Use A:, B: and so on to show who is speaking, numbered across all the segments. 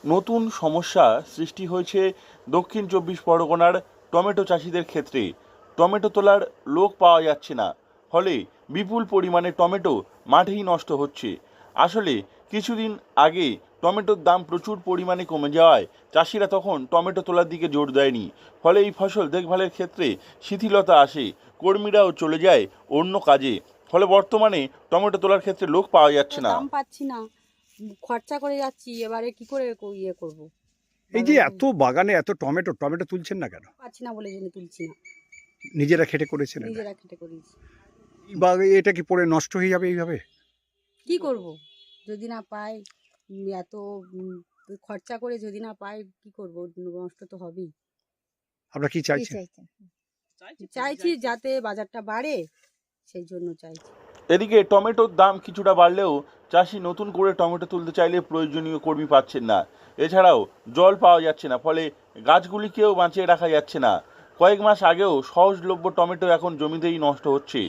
A: নতুন সমস্যা সৃষ্টি হয়েছে দক্ষিণ চব্বিশ পরগনার টমেটো চাষিদের ক্ষেত্রে। টমেটো তোলার লোক পাওয়া যাচ্ছে না, ফলে বিপুল পরিমাণে টমেটো মাঠেই নষ্ট হচ্ছে। আসলে কিছুদিন আগে টমেটোর দাম প্রচুর পরিমাণে কমে যাওয়ায় চাষিরা তখন টমেটো তোলার দিকে জোর দেয়নি, ফলে এই ফসল দেখভালের ক্ষেত্রে শিথিলতা আসে, কর্মীরাও চলে যায় অন্য কাজে। ফলে বর্তমানে টমেটো তোলার ক্ষেত্রে লোক পাওয়া যাচ্ছে না।
B: দাম পাচ্ছি না, খরচা করে যাচ্ছি, এবারে কি করে ইয়ে করব?
C: এই যে এত বাগানে এত টমেটো টমেটো তুলছেন না কেন?
B: পাচ্ছি না বলে জন্য তুলছি না।
C: নিজেরা খেটে করেছেন এটা?
B: নিজেরা খেটে করেছি।
C: বা এটা কি পরে নষ্ট হয়ে যাবে এইভাবে?
B: কি করব যদি না পাই? এত খরচা করে যদি না পাই কি করব? নষ্ট তো হবেই।
C: আপনারা কি
B: কি
C: চাইছেন?
B: চাইছেন? চাইছি যাতে বাজারটা বাড়ে, সেই জন্য চাইছি।
A: এদিকে টমেটোর দাম কিছুটা বাড়লেও চাষি নতুন করে টমেটো তুলতে চাইলে প্রয়োজনীয় কর্মী পাচ্ছেন না। এছাড়াও জল পাওয়া যাচ্ছে না, ফলে গাছগুলিকেও বাঁচিয়ে রাখা যাচ্ছে না। কয়েক মাস আগেও সহজলভ্য টমেটো এখন জমিতেই নষ্ট হচ্ছে।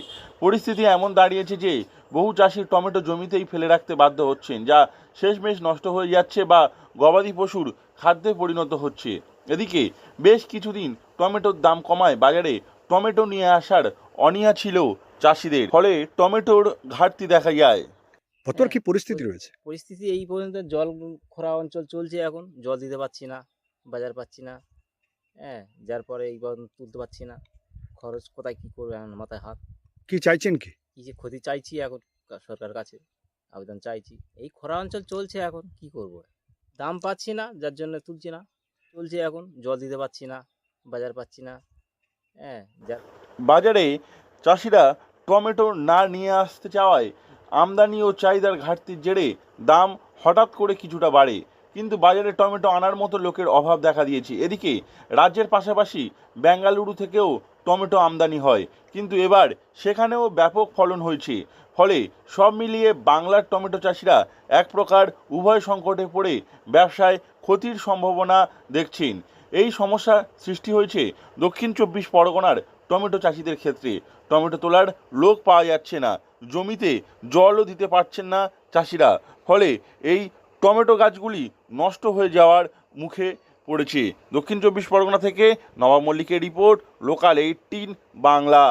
A: পরিস্থিতি এমন দাঁড়িয়েছে যে বহু চাষি টমেটো জমিতেই ফেলে রাখতে বাধ্য হচ্ছেন, যা শেষমেশ নষ্ট হয়ে যাচ্ছে বা গবাদি পশুর খাদ্যে পরিণত হচ্ছে। এদিকে বেশ কিছুদিন টমেটোর দাম কমায় বাজারে টমেটো নিয়ে আসার অনীহা ছিল চাষিদের, ফলে টমেটোর ঘাটতি দেখা যায়।
C: বর্তমান কি পরিস্থিতি রয়েছে?
D: পরিস্থিতি এই পর্যন্ত জল খরা অঞ্চল চলছে, এখন জল দিতে পারছি না, বাজার পাচ্ছি না। হ্যাঁ, যার পরে এইবার তুলতে পারছি না, খরচ কোথায় কী করবে, এখন মাথায় হাত।
C: কি চাইছেন কি?
D: কী যে ক্ষতি চাইছি এখন সরকারের কাছে আবেদন চাইছি। এই খরা অঞ্চল চলছে, এখন কি করব? দাম পাচ্ছি না, যার জন্য তুলছি না। চলছে এখন, জল দিতে পারছি না, বাজার পাচ্ছি না। হ্যাঁ,
A: বাজারে চাষিরা টমেটো না নিয়ে আসতে চাওয়ায় আমদানি ও চাহিদার ঘাটতির জেরে দাম হঠাৎ করে কিছুটা বাড়ে, কিন্তু বাজারে টমেটো আনার মতো লোকের অভাব দেখা দিয়েছে। এদিকে রাজ্যের পাশাপাশি বেঙ্গালুরু থেকেও টমেটো আমদানি হয়, কিন্তু এবার সেখানেও ব্যাপক ফলন হয়েছে। ফলে সব মিলিয়ে বাংলার টমেটো চাষিরা এক প্রকার উভয় সংকটে পড়ে ব্যবসায় ক্ষতির সম্ভাবনা দেখছেন। এই সমস্যা সৃষ্টি হয়েছে দক্ষিণ চব্বিশ পরগনার টমেটো চাষিদের ক্ষেত্রে। টমেটো তোলার লোক পাওয়া যাচ্ছে না, জমিতে জলও দিতে পারছেন না চাষিরা, ফলে এই টমেটো গাছগুলি নষ্ট হয়ে যাওয়ার মুখে পড়েছে। দক্ষিণ চব্বিশ পরগনা থেকে নবাব মল্লিকের রিপোর্ট, লোকাল 18 বাংলা।